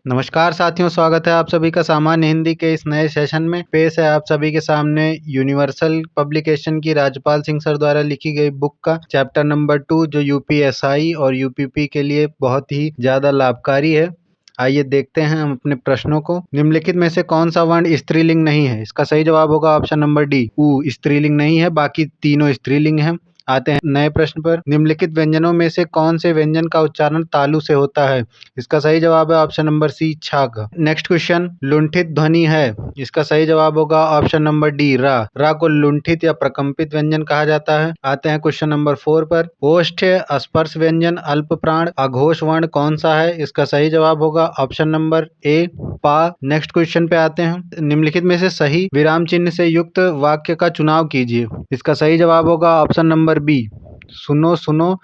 नमस्कार साथियों, स्वागत है आप सभी का सामान्य हिंदी के इस नए सेशन में। पेश है आप सभी के सामने यूनिवर्सल पब्लिकेशन की राजपाल सिंह सर द्वारा लिखी गई बुक का चैप्टर नंबर 2 जो यूपीएसआई और यूपीपी के लिए बहुत ही ज़्यादा लाभकारी है। आइए देखते हैं हम अपने प्रश्नों को। निम्नलिखित में से कौन सा वर्ण स्त्रीलिंग नहीं है? इसका सही जवाब होगा ऑप्शन नंबर डी, ऊ स्त्रीलिंग नहीं है, बाकी तीनों स्त्रीलिंग हैं। आते हैं नए प्रश्न पर। निम्नलिखित व्यंजनों में से कौन से व्यंजन का उच्चारण तालु से होता है? इसका सही जवाब है ऑप्शन नंबर सी, छाग। नेक्स्ट क्वेश्चन, लुंठित ध्वनि है। इसका सही जवाब होगा ऑप्शन नंबर डी, रा। रा को लुंठित या प्रकंपित व्यंजन कहा जाता है। आते हैं क्वेश्चन नंबर 4 पर। ओष्ठ स्पर्श व्यंजन अल्प प्राण अघोष वर्ण कौन सा है? इसका सही जवाब होगा ऑप्शन नंबर ए, पा। नेक्स्ट क्वेश्चन पे आते हैं। निम्नलिखित में से सही विराम चिन्ह से युक्त वाक्य का चुनाव कीजिए। इसका सही जवाब होगा ऑप्शन नंबर बी, सुनो सुनो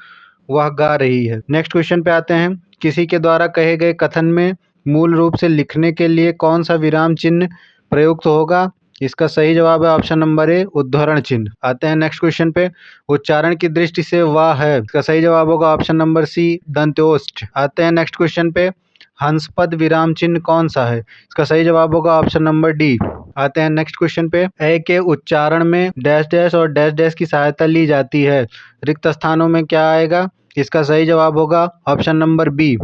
वह गा रही है। नेक्स्ट क्वेश्चन पे आते हैं। किसी के द्वारा कहे गए कथन में मूल रूप से लिखने के लिए कौन सा विराम चिन्ह प्रयुक्त होगा? इसका सही जवाब है ऑप्शन नंबर ए, उद्धरण चिन्ह। आते हैं नेक्स्ट क्वेश्चन पे। उच्चारण की दृष्टि से वाह है, इसका सही जवाब होगा ऑप्शन नंबर सी, दंत्योष्ठ। आते हैं नेक्स्ट क्वेश्चन पे। हंसपद विराम चिन्ह कौन सा है? इसका सही जवाब होगा ऑप्शन नंबर डी। आते हैं नेक्स्ट क्वेश्चन पे। ए के उच्चारण में डैश डैश और डैश डैश की सहायता ली जाती है, रिक्त स्थानों में क्या आएगा? इसका सही जवाब होगा ऑप्शन नंबर बी,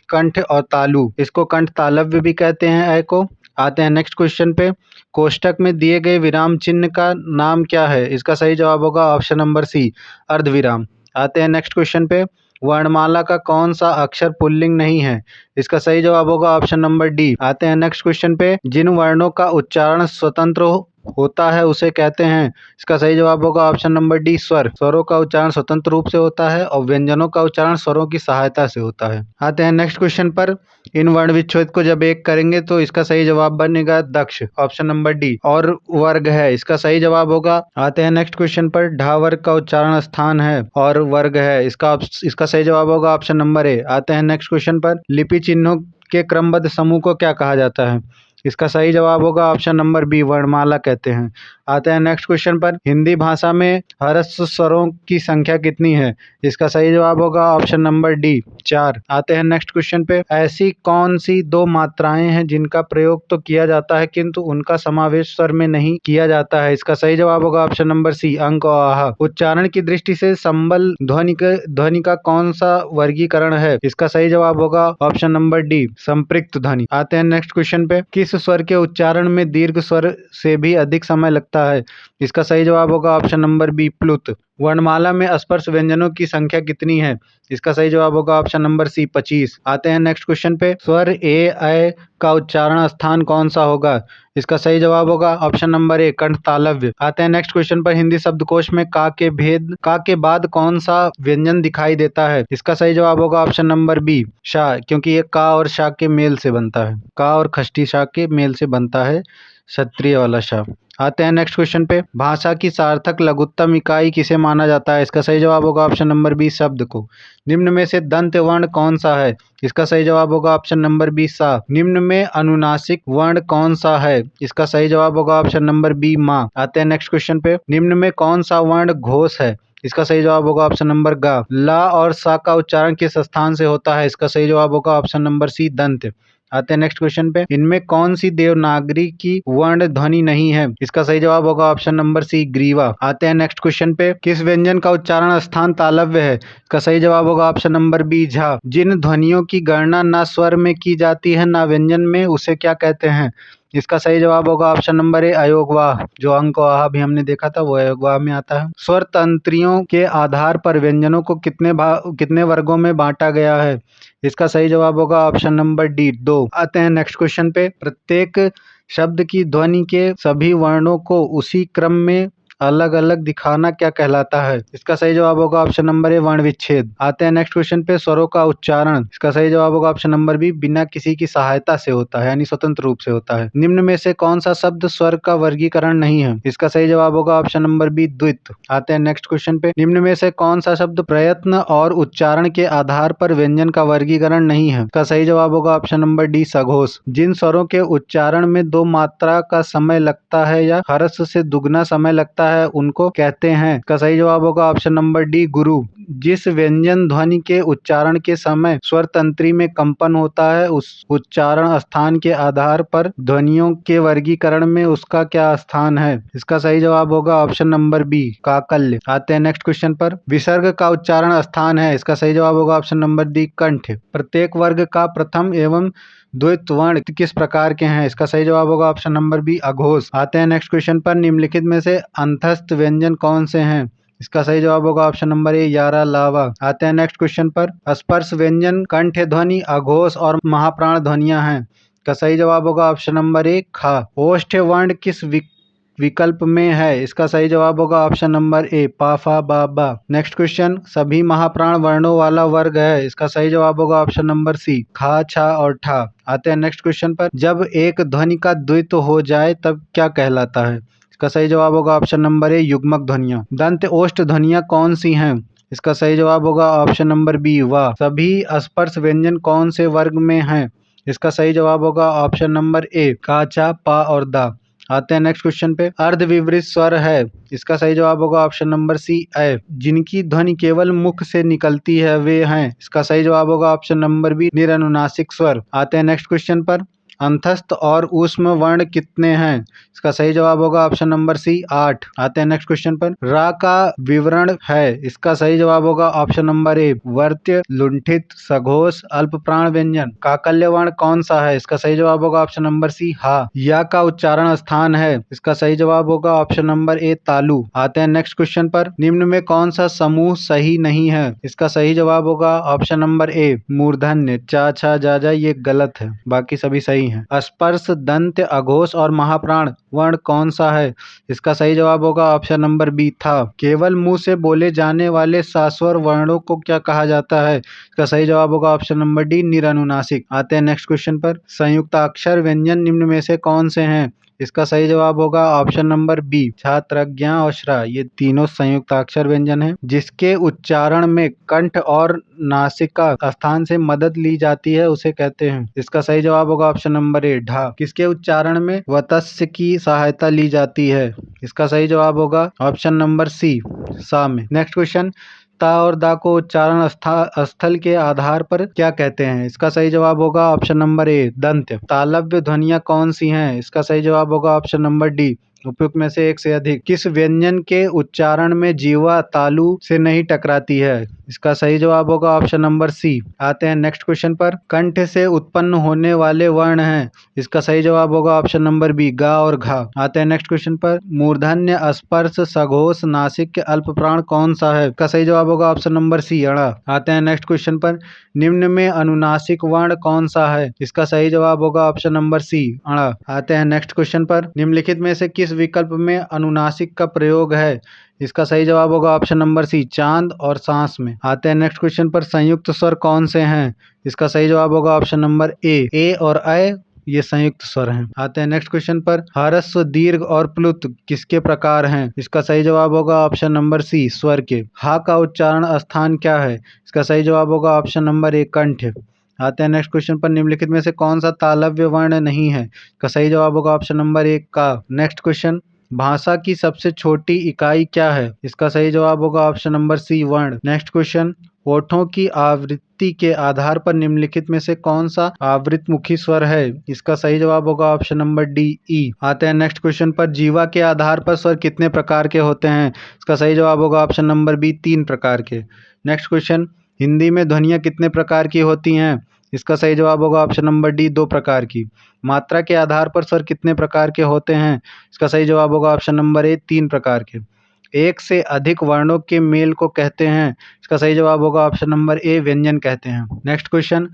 कंठ और तालु। इसको कंठ तालव्य भी कहते हैं ए को। आते हैं नेक्स्ट क्वेश्चन पे। कोष्टक में दिए गए विराम चिन्ह का नाम क्या है? इसका सही जवाब होगा ऑप्शन नंबर सी, अर्धविराम। आते हैं नेक्स्ट क्वेश्चन पे। वर्णमाला का कौन सा अक्षर पुल्लिंग नहीं है? इसका सही जवाब होगा ऑप्शन नंबर डी। आते हैं नेक्स्ट क्वेश्चन पे। जिन वर्णों का उच्चारण स्वतंत्र होता है उसे कहते हैं? इसका सही जवाब होगा ऑप्शन नंबर डी, स्वर। स्वरों का उच्चारण स्वतंत्र रूप से होता है और व्यंजनों का उच्चारण स्वरों की सहायता से होता है। आते हैं नेक्स्ट क्वेश्चन पर। इन वर्ण विच्छेद को जब एक करेंगे तो इसका सही जवाब बनेगा दक्ष, ऑप्शन नंबर डी। और वर्ग है, इसका सही जवाब होगा। आते हैं नेक्स्ट क्वेश्चन पर। ढा वर्ग का उच्चारण स्थान है और वर्ग है, इसका सही जवाब होगा ऑप्शन नंबर ए। आते हैं नेक्स्ट क्वेश्चन पर। लिपि चिन्हों के क्रमबद्ध समूह को क्या कहा जाता है? इसका सही जवाब होगा ऑप्शन नंबर बी, वर्णमाला कहते हैं। आते हैं नेक्स्ट क्वेश्चन पर। हिंदी भाषा में ह्रस्व स्वरों की संख्या कितनी है? इसका सही जवाब होगा ऑप्शन नंबर डी, 4। आते हैं नेक्स्ट क्वेश्चन पे। ऐसी कौन सी दो मात्राएं हैं जिनका प्रयोग तो किया जाता है किंतु उनका समावेश स्वर में नहीं किया जाता है? इसका सही जवाब होगा ऑप्शन नंबर सी, अंक और आह। उच्चारण की दृष्टि से संबल ध्वनि का कौन सा वर्गीकरण है? इसका सही जवाब होगा ऑप्शन नंबर डी, संपृक्त ध्वनि। आते हैं नेक्स्ट क्वेश्चन पे। किस स्वर के उच्चारण में दीर्घ स्वर से भी अधिक समय लगता है? इसका सही जवाब होगा ऑप्शन नंबर बी, प्लुत। वर्णमाला में स्पर्श व्यंजनों की संख्या कितनी है? इसका सही जवाब होगा ऑप्शन नंबर सी, 25। आते हैं नेक्स्ट क्वेश्चन पे। स्वर ए ऐ का उच्चारण स्थान कौन सा होगा? इसका सही जवाब होगा ऑप्शन नंबर ए, कंठ तालव्य। आते हैं नेक्स्ट क्वेश्चन पर। हिंदी शब्दकोश में का के बाद कौन सा व्यंजन दिखाई देता है? इसका सही जवाब होगा ऑप्शन नंबर बी, शा, क्योंकि ये का और शा के मेल से बनता है। का और खष्टी शा के मेल से बनता है क्षत्रिय वाला शा। आते हैं नेक्स्ट क्वेश्चन पे। भाषा की सार्थक लघुत्तम इकाई किसे माना जाता है? इसका सही जवाब होगा ऑप्शन नंबर बी, शब्द को। निम्न में से दंत वर्ण कौन सा है? इसका सही जवाब होगा ऑप्शन नंबर बी, सा। निम्न में अनुनासिक वर्ण कौन सा है? इसका सही जवाब होगा ऑप्शन नंबर बी, मा। आते हैं नेक्स्ट क्वेश्चन पे। निम्न में कौन सा वर्ण घोष है? इसका सही जवाब होगा ऑप्शन नंबर गा। ला और सा का उच्चारण किस स्थान से होता है? इसका सही जवाब होगा ऑप्शन नंबर सी, दंत। आते हैं नेक्स्ट क्वेश्चन पे। इनमें कौन सी देवनागरी की वर्ण ध्वनि नहीं है? इसका सही जवाब होगा ऑप्शन नंबर सी, ग्रीवा। आते हैं नेक्स्ट क्वेश्चन पे। किस व्यंजन का उच्चारण स्थान तालव्य है? इसका सही जवाब होगा ऑप्शन नंबर बी, झा। जिन ध्वनियों की गणना ना स्वर में की जाती है ना व्यंजन में, उसे क्या कहते हैं? इसका सही जवाब होगा ऑप्शन नंबर ए, अयोगवाह। जो अंक और आह भी हमने देखा था वो अयोगवाह में आता है। स्वर तंत्रियों के आधार पर व्यंजनों को कितने वर्गों में बांटा गया है? इसका सही जवाब होगा ऑप्शन नंबर डी, 2। आते हैं नेक्स्ट क्वेश्चन पे। प्रत्येक शब्द की ध्वनि के सभी वर्णों को उसी क्रम में अलग अलग दिखाना क्या कहलाता है? इसका सही जवाब होगा ऑप्शन नंबर ए, वर्ण विच्छेद। आते हैं नेक्स्ट क्वेश्चन पे। स्वरों का उच्चारण, इसका सही जवाब होगा ऑप्शन नंबर बी, बिना किसी की सहायता से होता है, यानी स्वतंत्र रूप से होता है। निम्न में से कौन सा शब्द स्वर का वर्गीकरण नहीं है? इसका सही जवाब होगा ऑप्शन नंबर बी, द्वित। आते हैं नेक्स्ट क्वेश्चन पे। निम्न में से कौन सा शब्द प्रयत्न और उच्चारण के आधार पर व्यंजन का वर्गीकरण नहीं है? इसका सही जवाब होगा ऑप्शन नंबर डी, सघोष। जिन स्वरों के उच्चारण में 2 मात्रा का समय लगता है या ह्रस्व से दुगना समय लगता होता है उनको कहते हैं? इसका सही जवाब होगा ऑप्शन नंबर डी, गुरु। जिस व्यंजन ध्वनि के उच्चारण के समय स्वर तंत्री में कंपन होता है, उस उच्चारण स्थान के आधार पर ध्वनियों के वर्गीकरण में उसका क्या स्थान है? इसका सही जवाब होगा ऑप्शन नंबर बी, काकल्य। आते हैं नेक्स्ट क्वेश्चन पर। विसर्ग का उच्चारण स्थान है, इसका सही जवाब होगा ऑप्शन नंबर डी, कंठ। प्रत्येक वर्ग का प्रथम एवं द्वित वर्ण किस प्रकार के हैं? इसका सही जवाब होगा ऑप्शन नंबर बी, अघोष। आते हैं नेक्स्ट क्वेश्चन पर। निम्नलिखित में से अंतस्थ व्यंजन कौन से हैं? इसका सही जवाब होगा ऑप्शन नंबर ए, यारा, लावा। आते हैं नेक्स्ट क्वेश्चन पर। स्पर्श व्यंजन कंठ ध्वनि, अघोष और महाप्राण ध्वनियां हैं। इसका सही जवाब होगा ऑप्शन नंबर ए, खा। ओष्ठ वर्ण किस विकल्प में है? इसका सही जवाब होगा ऑप्शन नंबर ए, पा, फा, बा, बा। Next question. सभी महाप्राण वर्णों वाला वर्ग है, इसका सही जवाब होगा ऑप्शन नंबर सी, खा, छा और ठा। आते हैं नेक्स्ट क्वेश्चन पर। जब एक ध्वनि का द्वित हो जाए तब क्या कहलाता है? इसका सही जवाब होगा ऑप्शन नंबर ए, युग्मक ध्वनियां। दंत ओष्ठ ध्वनियां कौन सी हैं? इसका सही जवाब होगा ऑप्शन नंबर बी, वाह। सभी स्पर्श व्यंजन कौन से वर्ग में हैं? इसका सही जवाब होगा ऑप्शन नंबर ए, का, चा, पा और दा। आते हैं नेक्स्ट क्वेश्चन पे। अर्धविवरित स्वर है, इसका सही जवाब होगा ऑप्शन नंबर सी, ए। जिनकी ध्वनि केवल मुख से निकलती है वे हैं? इसका सही जवाब होगा ऑप्शन नंबर बी, निरनुनासिक स्वर। आते हैं नेक्स्ट क्वेश्चन पर। अंतस्थ और ऊष्म वर्ण कितने हैं? इसका सही जवाब होगा ऑप्शन नंबर सी, 8। आते हैं नेक्स्ट क्वेश्चन पर। रा का विवरण है, इसका सही जवाब होगा ऑप्शन नंबर ए, वर्त्य, लुंठित, सघोष, अल्प प्राण व्यंजन। काकल्य वर्ण कौन सा है? इसका सही जवाब होगा ऑप्शन नंबर सी, हा। या का उच्चारण स्थान है, इसका सही जवाब होगा ऑप्शन नंबर ए, तालु। आते हैं नेक्स्ट क्वेश्चन पर। निम्न में कौन सा समूह सही नहीं है? इसका सही जवाब होगा ऑप्शन नंबर ए, मूर्धन्य, चा, छा, जा, जा, ये गलत है, बाकी सभी सही हैं। स्पर्श, दंत, अघोष और महाप्राण वर्ण कौन सा है? इसका सही जवाब होगा ऑप्शन नंबर बी, था। केवल मुंह से बोले जाने वाले सास्वर वर्णों को क्या कहा जाता है? इसका सही जवाब होगा ऑप्शन नंबर डी, निरनुनासिक। आते हैं नेक्स्ट क्वेश्चन पर। संयुक्ताक्षर व्यंजन निम्न में से कौन से हैं? इसका सही जवाब होगा ऑप्शन नंबर बी, छात्र, ज्ञा और श्रा, ये तीनों संयुक्ताक्षर व्यंजन हैं। जिसके उच्चारण में कंठ और नासिका स्थान से मदद ली जाती है उसे कहते हैं? इसका सही जवाब होगा ऑप्शन नंबर ए, ढा। किसके उच्चारण में वतस्य की सहायता ली जाती है? इसका सही जवाब होगा ऑप्शन नंबर सी, सा में। Next question. ता और दा को उच्चारण स्थल के आधार पर क्या कहते हैं? इसका सही जवाब होगा ऑप्शन नंबर ए, दंत्य। तालव्य ध्वनियां कौन सी हैं? इसका सही जवाब होगा ऑप्शन नंबर डी, उपयुक्त में से एक से अधिक। किस व्यंजन के उच्चारण में जीवा तालु से नहीं टकराती है? इसका सही जवाब होगा ऑप्शन नंबर सी। आते हैं नेक्स्ट क्वेश्चन पर। कंठ से उत्पन्न होने वाले वर्ण हैं, इसका सही जवाब होगा ऑप्शन नंबर बी, गा और घा। आते हैं नेक्स्ट क्वेश्चन पर। मूर्धन्य, स्पर्श, सघोष, नासिक के अल्प प्राण कौन सा है? इसका सही जवाब होगा ऑप्शन नंबर सी, अणा। आते हैं नेक्स्ट क्वेश्चन पर। निम्न में अनुनासिक वर्ण कौन सा है? इसका सही जवाब होगा ऑप्शन नंबर सी, अणा। आते हैं नेक्स्ट क्वेश्चन पर। निम्नलिखित में से किस विकल्प में अनुनासिक का प्रयोग है? इसका सही जवाब होगा ऑप्शन नंबर सी, चांद और सांस में। आते हैं नेक्स्ट क्वेश्चन पर। संयुक्त स्वर कौन से हैं? इसका सही जवाब होगा ऑप्शन नंबर ए और अ, ये संयुक्त स्वर हैं। आते हैं नेक्स्ट क्वेश्चन पर। ह्रस्व, दीर्घ और प्लुत किसके प्रकार हैं? इसका सही जवाब होगा ऑप्शन नंबर सी, स्वर के। हा का उच्चारण स्थान क्या है? इसका सही जवाब होगा ऑप्शन नंबर ए, कंठ। आते हैं नेक्स्ट क्वेश्चन पर। निम्नलिखित में से कौन सा तालव्य वर्ण नहीं है? इसका सही जवाब होगा ऑप्शन नंबर ए, का। Next question. भाषा की सबसे छोटी इकाई क्या है? इसका सही जवाब होगा ऑप्शन नंबर सी, वर्ण। Next question. होठों की आवृत्ति के आधार पर निम्नलिखित में से कौन सा आवृतमुखी स्वर है? इसका सही जवाब होगा ऑप्शन नंबर डी, ई। आते हैं नेक्स्ट क्वेश्चन पर। जीवा के आधार पर स्वर कितने प्रकार के होते हैं? इसका सही जवाब होगा ऑप्शन नंबर बी, 3 प्रकार के। Next question. हिंदी में ध्वनियां कितने प्रकार की होती हैं? इसका सही जवाब होगा ऑप्शन नंबर डी, 2 प्रकार की। मात्रा के आधार पर स्वर कितने प्रकार के होते हैं? इसका सही जवाब होगा ऑप्शन नंबर ए, 3 प्रकार के। एक से अधिक वर्णों के मेल को कहते हैं? इसका सही जवाब होगा ऑप्शन नंबर ए, व्यंजन कहते हैं। Next question.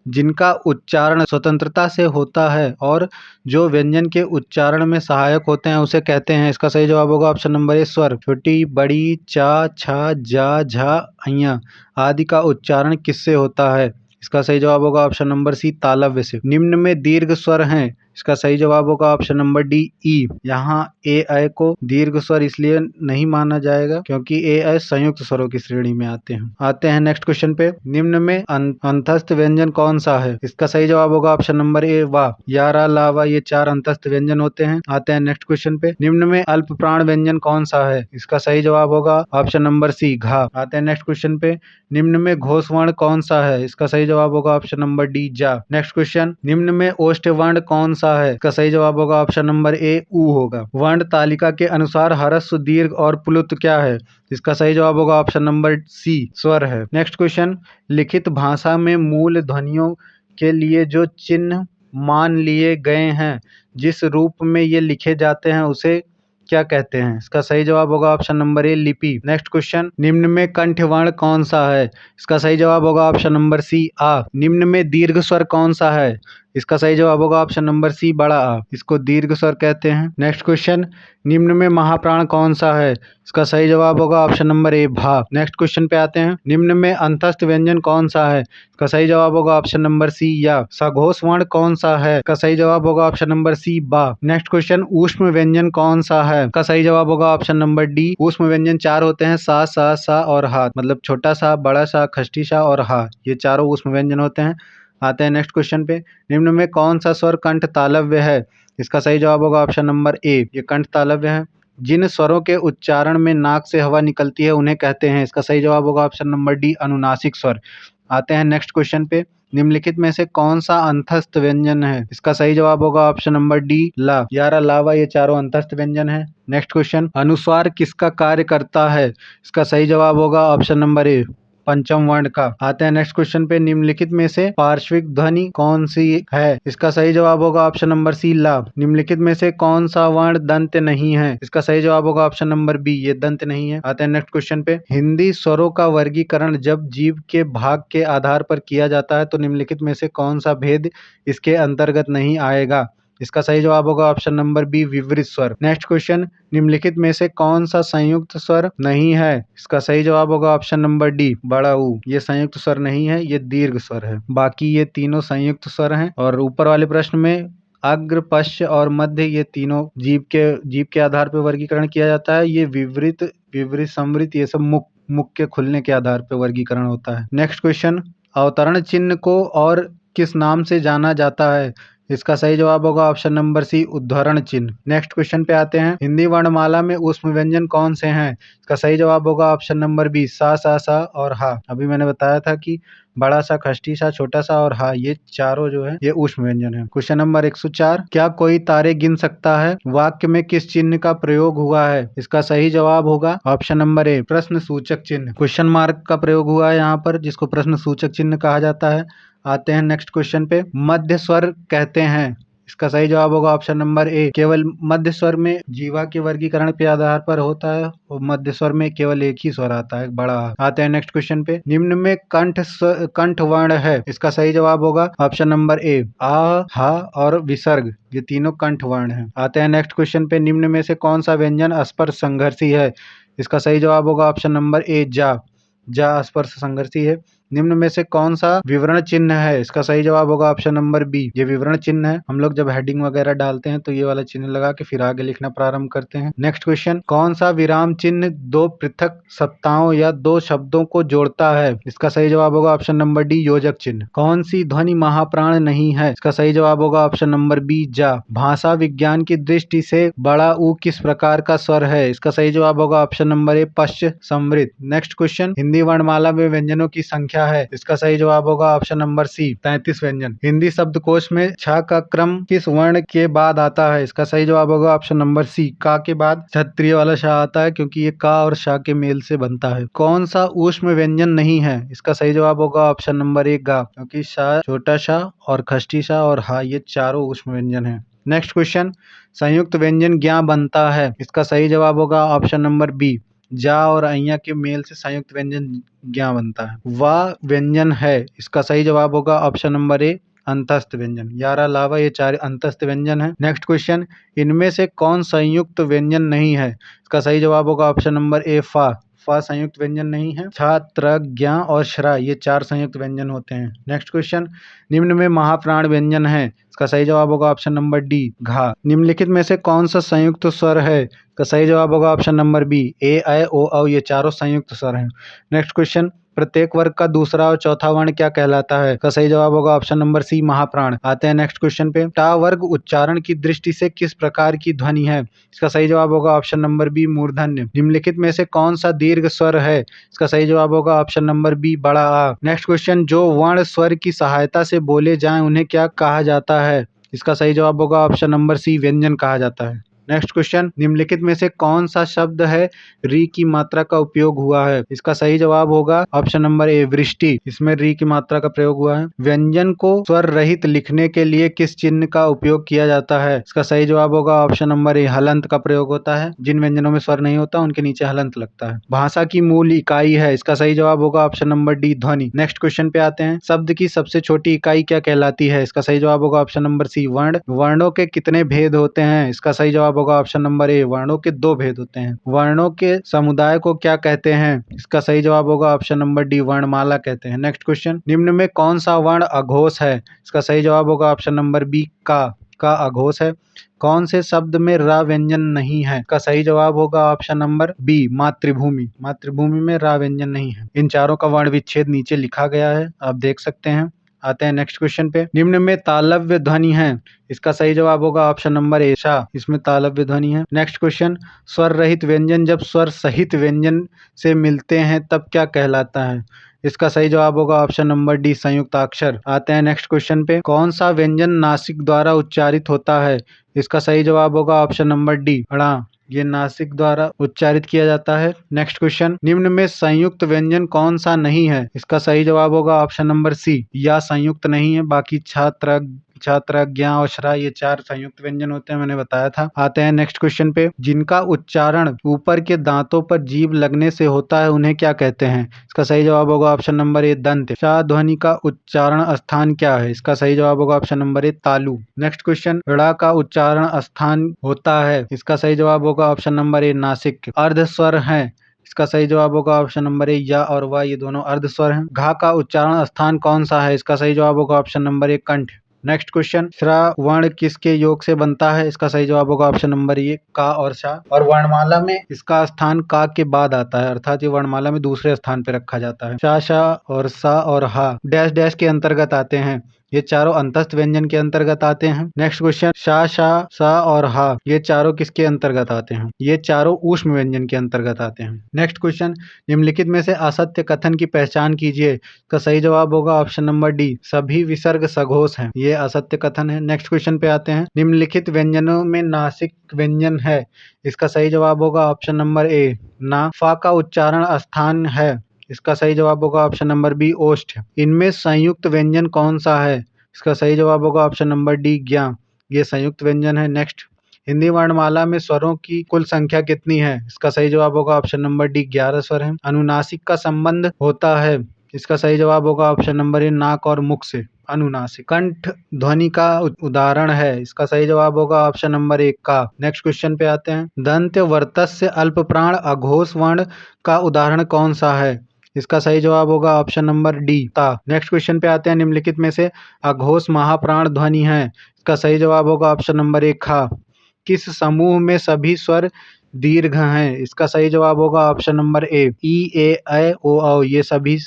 जिनका उच्चारण स्वतंत्रता से होता है और जो व्यंजन के उच्चारण में सहायक होते हैं उसे कहते हैं? इसका सही जवाब होगा ऑप्शन नंबर ए, स्वर। छोटी, बड़ी, चा, छा, जा, झा, अइया आदि का उच्चारण किससे होता है? इसका सही जवाब होगा ऑप्शन नंबर सी, तालव्य से। निम्न में दीर्घ स्वर हैं, इसका सही जवाब होगा ऑप्शन नंबर डी ई। यहाँ ए ऐ को दीर्घ स्वर इसलिए नहीं माना जाएगा क्योंकि ए ऐ संयुक्त स्वरों की श्रेणी में आते हैं। आते हैं नेक्स्ट क्वेश्चन पे। निम्न में अंतस्थ व्यंजन कौन सा है? इसका सही जवाब होगा ऑप्शन नंबर ए वा, या, रा, ला, वा, ये 4 अंतस्थ व्यंजन होते हैं। आते हैं नेक्स्ट क्वेश्चन पे। निम्न में अल्प प्राण व्यंजन कौन सा है? इसका सही जवाब होगा ऑप्शन नंबर सी घा। आते हैं नेक्स्ट क्वेश्चन पे। निम्न में घोष वर्ण कौन सा है? इसका सही जवाब होगा ऑप्शन नंबर डी जा। Next question. निम्न में ओष्ठ वर्ण कौन सा है? इसका सही जवाब होगा ऑप्शन नंबर ए ऊ होगा। वर्ण तालिका के अनुसार ह्रस्व, दीर्घ और प्लुत क्या है? इसका सही जवाब होगा ऑप्शन नंबर सी स्वर है। Next question. लिखित भाषा में मूल ध्वनियों के लिए जो चिन्ह मान लिए गए हैं, जिस रूप में ये लिखे जाते हैं उसे क्या कहते हैं? इसका सही जवाब होगा ऑप्शन नंबर ए लिपि। Next question. निम्न में कंठ वर्ण कौन सा है? इसका सही जवाब होगा ऑप्शन नंबर सी आ। निम्न में दीर्घ स्वर कौन सा है? इसका सही जवाब होगा ऑप्शन नंबर सी बड़ा आ, इसको दीर्घ स्वर कहते हैं। Next question. निम्न में महाप्राण कौन सा है? इसका सही जवाब होगा ऑप्शन नंबर ए भा। नेक्स्ट क्वेश्चन पे आते हैं। निम्न में अंतस्थ व्यंजन कौन सा है? इसका सही जवाब होगा ऑप्शन नंबर सी या। सघोष वर्ण कौन सा है? इसका सही जवाब होगा ऑप्शन नंबर सी बा। Next question. ऊष्म व्यंजन कौन सा है? इसका सही जवाब होगा ऑप्शन नंबर डी। ऊष्म व्यंजन 4 होते हैं, सा और हा, मतलब छोटा सा, बड़ा सा, खष्टी सा और हा, ये चारों ऊष्म व्यंजन होते हैं। आते हैं नेक्स्ट क्वेश्चन पे। निम्न में कौन सा स्वर कंठ तालव्य है? इसका सही जवाब होगा ऑप्शन नंबर ए, ये कंठ तालव्य है। जिन स्वरों के उच्चारण में नाक से हवा निकलती है उन्हें कहते हैं? इसका सही जवाब होगा ऑप्शन नंबर डी अनुनासिक स्वर। आते हैं नेक्स्ट क्वेश्चन पे। निम्नलिखित में से कौन सा अंतस्थ व्यंजन है? इसका सही जवाब होगा ऑप्शन नंबर डी ला, यारा, लावा, ये चारों अंतस्थ व्यंजन है। Next question. अनुस्वार किसका कार्य करता है? इसका सही जवाब होगा ऑप्शन नंबर ए पंचम वर्ण का। आते हैं नेक्स्ट क्वेश्चन पे। निम्नलिखित में से पार्श्विक ध्वनि कौन सी है? इसका सही जवाब होगा ऑप्शन नंबर सी ला। निम्नलिखित में से कौन सा वर्ण दंत नहीं है? इसका सही जवाब होगा ऑप्शन नंबर बी, ये दंत नहीं है। आते हैं नेक्स्ट क्वेश्चन पे। हिंदी स्वरों का वर्गीकरण जब जीव के भाग के आधार पर किया जाता है तो निम्नलिखित में से कौन सा भेद इसके अंतर्गत नहीं आएगा? इसका सही जवाब होगा ऑप्शन नंबर बी विवृत स्वर। Next question. निम्नलिखित में से कौन सा संयुक्त स्वर नहीं है? इसका सही जवाब होगा ऑप्शन नंबर डी बड़ा ऊ, ये संयुक्त स्वर नहीं है, ये दीर्घ स्वर है। बाकी ये तीनों संयुक्त स्वर हैं। और ऊपर वाले प्रश्न में अग्र, पश्च और मध्य, ये तीनों जीव के आधार पर वर्गीकरण किया जाता है। ये विवृत, संवृत, ये सब मुख के खुलने के आधार पर वर्गीकरण होता है। Next question. अवतरण चिन्ह को और किस नाम से जाना जाता है? इसका सही जवाब होगा ऑप्शन नंबर सी उद्धरण चिन्ह। नेक्स्ट क्वेश्चन पे आते हैं। हिंदी वर्णमाला में ऊष्म व्यंजन कौन से हैं? इसका सही जवाब होगा ऑप्शन नंबर बी सा और हा। अभी मैंने बताया था कि बड़ा सा, खष्टी सा, छोटा सा और हा, ये चारों जो है ये ऊष्म व्यंजन है। Question number 104। क्या कोई तारे गिन सकता है? वाक्य में किस चिन्ह का प्रयोग हुआ है? इसका सही जवाब होगा ऑप्शन नंबर ए प्रश्न सूचक चिन्ह। क्वेश्चन मार्क का प्रयोग हुआ है यहाँ पर, जिसको प्रश्न सूचक चिन्ह कहा जाता है। आते हैं नेक्स्ट क्वेश्चन पे। मध्य स्वर कहते हैं? इसका सही जवाब होगा ऑप्शन नंबर ए केवल मध्य स्वर में जीवा के वर्गीकरण के आधार पर होता है और मध्य स्वर में केवल एक ही स्वर आता है, बड़ा। आते हैं नेक्स्ट क्वेश्चन पे। निम्न में कंठ वर्ण है? इसका सही जवाब होगा ऑप्शन नंबर ए आ, हा और विसर्ग, ये तीनों कंठ वर्ण है। आते हैं नेक्स्ट क्वेश्चन पे। निम्न में से कौन सा व्यंजन स्पर्श संघर्षी है? इसका सही जवाब होगा ऑप्शन नंबर ए जा स्पर्श संघर्षी है। निम्न में से कौन सा विवरण चिन्ह है? इसका सही जवाब होगा ऑप्शन नंबर बी, ये विवरण चिन्ह है। हम लोग जब हेडिंग वगैरह डालते हैं तो ये वाला चिन्ह लगा के फिर आगे लिखना प्रारंभ करते हैं। Next question. कौन सा विराम चिन्ह दो पृथक सप्ताहों या दो शब्दों को जोड़ता है? इसका सही जवाब होगा ऑप्शन नंबर डी योजक चिन्ह। कौन सी ध्वनि महाप्राण नहीं है? इसका सही जवाब होगा ऑप्शन नंबर बी जा। भाषा विज्ञान की दृष्टि से बड़ा ऊ किस प्रकार का स्वर है? इसका सही जवाब होगा ऑप्शन नंबर ए पश्च संवृत। Next question. हिंदी वर्णमाला में व्यंजनों की संख्या है? इसका सही जवाब होगा ऑप्शन नंबर सी 33 व्यंजन। हिंदी शब्दकोश में छ का क्रम किस वर्ण के बाद आता है? इसका सही जवाब होगा ऑप्शन नंबर सी का के बाद क्षत्रिय वाला शाह आता है, क्योंकि ये का और शाह के मेल से बनता है। कौन सा ऊष्म व्यंजन नहीं है? इसका सही जवाब होगा ऑप्शन नंबर ए गा, क्योंकि शाह, छोटा शाह और खष्टी शाह और हा, ये चारों ऊष्म व्यंजन है। Next question. संयुक्त व्यंजन क्या बनता है? इसका सही जवाब होगा ऑप्शन नंबर बी जा और अइया के मेल से संयुक्त व्यंजन ज्ञा बनता है। वा व्यंजन है? इसका सही जवाब होगा ऑप्शन नंबर ए अंतस्थ व्यंजन। यारा, लावा, ये चार अंतस्थ व्यंजन है। Next question. इनमें से कौन संयुक्त व्यंजन नहीं है? इसका सही जवाब होगा ऑप्शन नंबर ए फा। फ संयुक्त व्यंजन नहीं है। छ, त्र, ज्ञ और श्र ये 4 संयुक्त व्यंजन होते हैं। नेक्स्ट क्वेश्चन, निम्न में महाप्राण व्यंजन है, इसका सही जवाब होगा ऑप्शन नंबर डी घा। निम्नलिखित में से कौन सा संयुक्त स्वर है, इसका सही जवाब होगा ऑप्शन नंबर बी ए, ऐ, ओ, औ ये चारों संयुक्त स्वर हैं। नेक्स्ट क्वेश्चन, प्रत्येक वर्ग का दूसरा और चौथा वर्ण क्या कहलाता है, इसका सही जवाब होगा ऑप्शन नंबर सी महाप्राण। आते हैं नेक्स्ट क्वेश्चन पे, टा वर्ग उच्चारण की दृष्टि से किस प्रकार की ध्वनि है, इसका सही जवाब होगा ऑप्शन नंबर बी मूर्धन्य। निम्नलिखित में से कौन सा दीर्घ स्वर है, इसका सही जवाब होगा ऑप्शन नंबर बी बड़ा आ। नेक्स्ट क्वेश्चन, जो वर्ण स्वर की सहायता से बोले जाएं उन्हें क्या कहा जाता है, इसका सही जवाब होगा ऑप्शन नंबर सी व्यंजन कहा जाता है। नेक्स्ट क्वेश्चन, निम्नलिखित में से कौन सा शब्द है री की मात्रा का उपयोग हुआ है, इसका सही जवाब होगा ऑप्शन नंबर ए वृष्टि, इसमें री की मात्रा का प्रयोग हुआ है। व्यंजन को स्वर रहित लिखने के लिए किस चिन्ह का उपयोग किया जाता है, इसका सही जवाब होगा ऑप्शन नंबर ए हलंत का प्रयोग होता है। जिन व्यंजनों में स्वर नहीं होता उनके नीचे हलंत लगता है। भाषा की मूल इकाई है, इसका सही जवाब होगा ऑप्शन नंबर डी ध्वनि। नेक्स्ट क्वेश्चन पे आते हैं, शब्द की सबसे छोटी इकाई क्या कहलाती है, इसका सही जवाब होगा ऑप्शन नंबर सी वर्ण। वर्णों के कितने भेद होते हैं, इसका सही जवाब होगा ऑप्शन नंबर ए वर्णों के 2 भेद होते हैं। वर्णों के समुदाय को क्या कहते हैं, इसका सही जवाब होगा ऑप्शन नंबर डी वर्णमाला कहते हैं। नेक्स्ट क्वेश्चन, निम्न में कौन सा वर्ण अघोष है, इसका सही जवाब होगा ऑप्शन नंबर बी का अघोष है। कौन से शब्द में रा व्यंजन नहीं है, इसका सही जवाब होगा ऑप्शन नंबर बी मातृभूमि। मातृभूमि में रा व्यंजन नहीं है। इन चारों का वर्ण विच्छेद नीचे लिखा गया है, आप देख सकते हैं। आते हैं नेक्स्ट क्वेश्चन पे, निम्न में तालव्य ध्वनि है, इसका सही जवाब होगा ऑप्शन नंबर ए शा, इसमें तालव्य ध्वनि है। नेक्स्ट क्वेश्चन, स्वर रहित व्यंजन जब स्वर सहित व्यंजन से मिलते हैं तब क्या कहलाता है, इसका सही जवाब होगा ऑप्शन नंबर डी संयुक्ताक्षर। आते हैं नेक्स्ट क्वेश्चन पे, कौन सा व्यंजन नासिक द्वारा उच्चारित होता है, इसका सही जवाब होगा ऑप्शन नंबर डी ड़ा, ये नासिक द्वारा उच्चारित किया जाता है। नेक्स्ट क्वेश्चन, निम्न में संयुक्त व्यंजन कौन सा नहीं है, इसका सही जवाब होगा ऑप्शन नंबर सी या संयुक्त नहीं है। बाकी छात्र, ज्ञ और श्रा ये 4 संयुक्त व्यंजन होते हैं, मैंने बताया था। आते हैं नेक्स्ट क्वेश्चन पे, जिनका उच्चारण ऊपर के दांतों पर जीभ लगने से होता है उन्हें क्या कहते हैं, इसका सही जवाब होगा ऑप्शन नंबर ए दंत। शा ध्वनि का उच्चारण स्थान क्या है, इसका सही जवाब होगा ऑप्शन नंबर ए तालु। नेक्स्ट क्वेश्चन, ड़ा का उच्चारण स्थान होता है, इसका सही जवाब होगा ऑप्शन नंबर ए नासिक। अर्ध स्वर है, इसका सही जवाब होगा ऑप्शन नंबर ए या और वा ये दोनों अर्ध स्वर हैं। घा का उच्चारण स्थान कौन सा है, इसका सही जवाब होगा ऑप्शन नंबर ए कंठ। नेक्स्ट क्वेश्चन, श्रा वर्ण किसके योग से बनता है, इसका सही जवाब होगा ऑप्शन नंबर ए का और शा। और वर्णमाला में इसका स्थान का के बाद आता है, अर्थात ये वर्णमाला में दूसरे स्थान पे रखा जाता है। शा, शा और सा और हा डैश डैश के अंतर्गत आते हैं, ये चारों अंतस्थ व्यंजन के अंतर्गत आते हैं। नेक्स्ट क्वेश्चन, शा, शा, सा और हा ये चारों किसके अंतर्गत आते हैं, ये चारों ऊष्म व्यंजन के अंतर्गत आते हैं। नेक्स्ट क्वेश्चन, निम्नलिखित में से असत्य कथन की पहचान कीजिए, इसका सही जवाब होगा ऑप्शन नंबर डी सभी विसर्ग सघोष हैं, ये असत्य कथन है। नेक्स्ट क्वेश्चन पे आते हैं, निम्नलिखित व्यंजनों में नासिक व्यंजन है, इसका सही जवाब होगा ऑप्शन नंबर ए ना। फा का उच्चारण स्थान है, इसका सही जवाब होगा ऑप्शन नंबर बी ओष्ठ। इनमें संयुक्त व्यंजन कौन सा है, इसका सही जवाब होगा ऑप्शन नंबर डी ज्ञ, ये संयुक्त व्यंजन है। नेक्स्ट, हिंदी वर्णमाला में स्वरों की कुल संख्या कितनी है, इसका सही जवाब होगा ऑप्शन नंबर डी 11 स्वर है। अनुनासिक का संबंध होता है, इसका सही जवाब होगा ऑप्शन नंबर ए नाक और मुख से। अनुनासिक कंठ ध्वनि का उदाहरण है, इसका सही जवाब होगा ऑप्शन नंबर 1 का। नेक्स्ट क्वेश्चन पे आते हैं, दंत्य वर्तस्य अल्प प्राण अघोष वर्ण का उदाहरण कौन सा है, इसका सही जवाब होगा ऑप्शन नंबर डी ता। नेक्स्ट क्वेश्चन पे आते हैं, निम्नलिखित में से अघोष महाप्राण ध्वनि है, इसका सही जवाब होगा ऑप्शन नंबर 1 खा। किस समूह में सभी स्वर दीर्घ हैं, इसका सही जवाब होगा ऑप्शन नंबर ए ई, ऐ, ओ, औ ये सभी